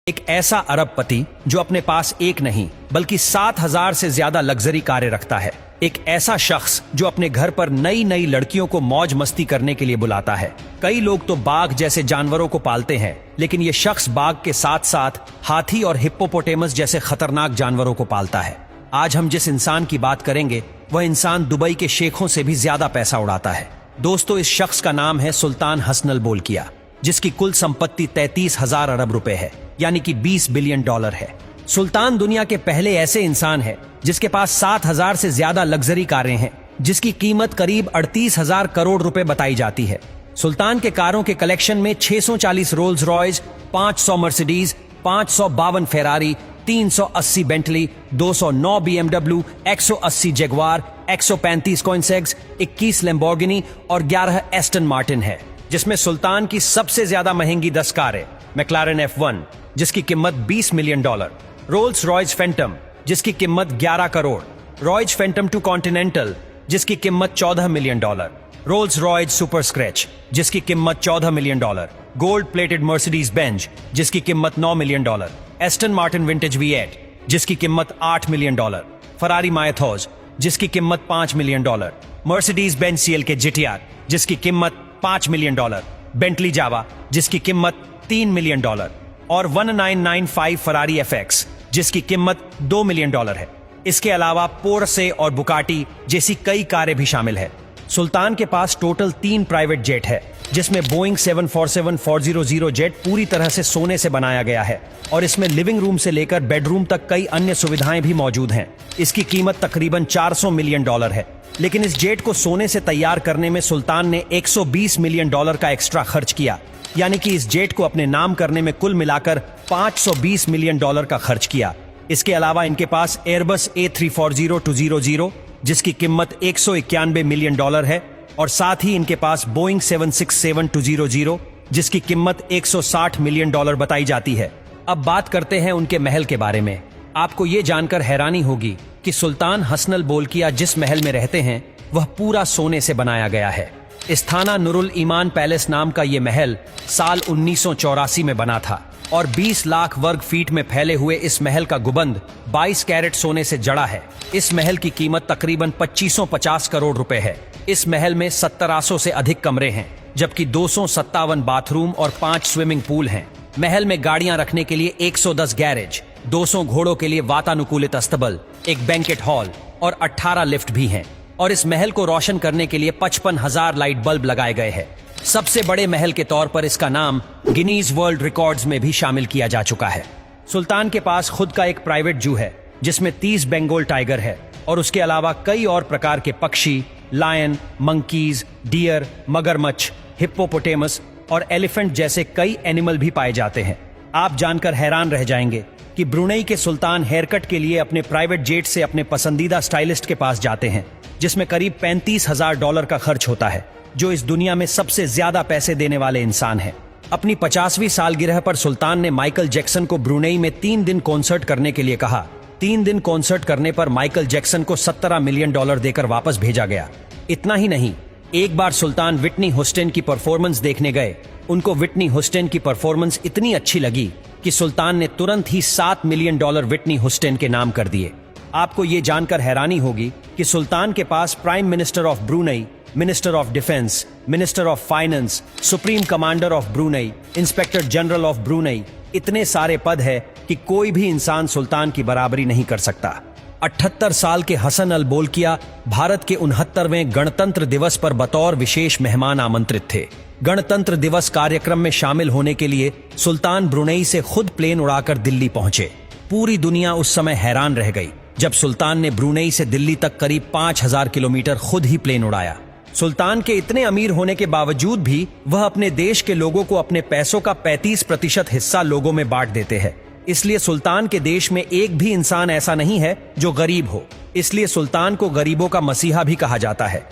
एक ऐसा अरबपति जो अपने पास एक नहीं बल्कि 7,000 से ज्यादा लग्जरी कारें रखता है। एक ऐसा शख्स जो अपने घर पर नई नई लड़कियों को मौज मस्ती करने के लिए बुलाता है। कई लोग तो बाघ जैसे जानवरों को पालते हैं, लेकिन ये शख्स बाघ के साथ साथ हाथी और हिप्पोपोटेमस जैसे खतरनाक जानवरों को पालता है। आज हम जिस इंसान की बात करेंगे वह इंसान दुबई के शेखों से भी ज्यादा पैसा उड़ाता है। दोस्तों, इस शख्स का नाम है सुल्तान हसन बोल्किया, जिसकी कुल संपत्ति 33,000 अरब रुपए है, यानी कि 20 बिलियन डॉलर है। सुल्तान दुनिया के पहले ऐसे इंसान है जिसके पास 7,000 से ज्यादा लग्जरी कारें हैं, जिसकी कीमत करीब 38,000 करोड़ रुपए बताई जाती है। सुल्तान के कारों के कलेक्शन में 640 Rolls Royce, 500 Mercedes, 552 Ferrari, 380 Bentley, 209 BMW, 180 Jaguar, 135 कोइनसेग्स, 21 Lamborghini और 11 एस्टन मार्टिन है, जिसमें सुल्तान की सबसे ज्यादा महंगी 10 कारें मैक्लारेन F1 जिसकी कीमत 20 million dollar, Rolls Royce Phantom जिसकी कीमत 11 करोड़, रॉयस फैंटम 2 कॉन्टिनेंटल जिसकी कीमत 14 million dollar, Rolls Royce super scratch जिसकी कीमत 14 million dollar, gold plated Mercedes Benz जिसकी कीमत 9 million dollar, Aston Martin vintage V8 जिसकी कीमत 8 मिलियन डॉलर, फरारी मायथोज जिसकी कीमत 5 million dollar, Mercedes Benz CLK GTR जिसकी कीमत 5 मिलियन डॉलर, बेंटली जावा जिसकी कीमत 3 मिलियन डॉलर और 1995 फरारी FX जिसकी कीमत 2 मिलियन डॉलर है। इसके अलावा पोर्शे और बुगाटी जैसी कई कारें भी शामिल है। सुल्तान के पास टोटल 3 प्राइवेट जेट है, जिसमें बोइंग 747-400 जेट पूरी तरह से सोने से बनाया गया है और इसमें लिविंग रूम से लेकर बेडरूम तक कई अन्य सुविधाएं भी मौजूद हैं। इसकी कीमत तकरीबन 400 मिलियन डॉलर है, लेकिन इस जेट को सोने से तैयार करने में सुल्तान ने 120 मिलियन डॉलर का एक्स्ट्रा खर्च किया, यानी कि इस जेट को अपने नाम करने में कुल मिलाकर 520 मिलियन डॉलर का खर्च किया। इसके अलावा इनके पास एयरबस A340-200 जिसकी कीमत 191 मिलियन डॉलर है और साथ ही इनके पास बोइंग 767-200 जिसकी कीमत 160 मिलियन डॉलर बताई जाती है। अब बात करते हैं उनके महल के बारे में। आपको ये जानकर हैरानी होगी कि सुल्तान हसन बोल्किया जिस महल में रहते हैं वह पूरा सोने से बनाया गया है। इस्थाना नुरुल ईमान पैलेस नाम का ये महल साल 1984 में बना था और 20 लाख वर्ग फीट में फैले हुए इस महल का गुबंद 22 कैरेट सोने से जड़ा है। इस महल की कीमत तकरीबन 2550 करोड़ रुपए है। इस महल में 1700 से अधिक कमरे हैं, जबकि 257 बाथरूम और 5 स्विमिंग पूल हैं। महल में गाड़ियां रखने के लिए 110 गैरेज, 200 घोड़ों के लिए वातानुकूलित अस्तबल, एक बैंकेट हॉल और 18 लिफ्ट भी हैं। और इस महल को रोशन करने के लिए 55,000 लाइट बल्ब लगाए गए हैं। सबसे बड़े महल के तौर पर इसका नाम गिनीज वर्ल्ड रिकॉर्ड्स में भी शामिल किया जा चुका है। सुल्तान के पास खुद का एक प्राइवेट जू है जिसमें 30 बंगाल टाइगर है और उसके अलावा कई और प्रकार के पक्षी, लायन, मंकीज, डियर, मगरमच्छ, हिप्पोपोटेमस और एलिफेंट जैसे कई एनिमल भी पाए जाते हैं। आप जानकर हैरान रह जाएंगे कि ब्रुनेई के सुल्तान हेयरकट के लिए अपने प्राइवेट जेट से अपने पसंदीदा स्टाइलिस्ट के पास जाते हैं, जिसमें करीब 35,000 डॉलर का खर्च होता है, जो इस दुनिया में सबसे ज्यादा पैसे देने वाले इंसान हैं। अपनी 50वीं सालगिरह पर सुल्तान ने माइकल जैक्सन को ब्रुनेई में 3 दिन कॉन्सर्ट करने के लिए कहा। 3 दिन कॉन्सर्ट करने पर माइकल जैक्सन को 17 मिलियन डॉलर देकर वापस भेजा गया। इतना ही नहीं, एक बार सुल्तान विटनी ह्यूस्टन की परफॉर्मेंस देखने गए। उनको विटनी ह्यूस्टन की परफॉर्मेंस इतनी अच्छी लगी कि सुल्तान ने तुरंत ही 7 मिलियन डॉलर विटनी ह्यूस्टन के नाम कर दिए। आपको ये जानकर हैरानी होगी कि सुल्तान के पास prime minister of Brunei, minister of defence, minister of finance, supreme commander of Brunei, inspector general of Brunei, इतने सारे पद है कि कोई भी इंसान सुल्तान की बराबरी नहीं कर सकता। 78 साल के हसन बोल्किया भारत के 69वें गणतंत्र दिवस पर बतौर विशेष मेहमान आमंत्रित थे। गणतंत्र दिवस कार्यक्रम में शामिल होने के लिए सुल्तान ब्रुनेई से खुद प्लेन उड़ाकर दिल्ली पहुंचे। पूरी दुनिया उस समय हैरान रह गई जब सुल्तान ने ब्रुनेई से दिल्ली तक करीब 5,000 किलोमीटर खुद ही प्लेन उड़ाया। सुल्तान के इतने अमीर होने के बावजूद भी वह अपने देश के लोगों को अपने पैसों का 35% हिस्सा लोगों में बांट देते हैं। इसलिए सुल्तान के देश में एक भी इंसान ऐसा नहीं है जो गरीब हो। इसलिए सुल्तान को गरीबों का मसीहा भी कहा जाता है।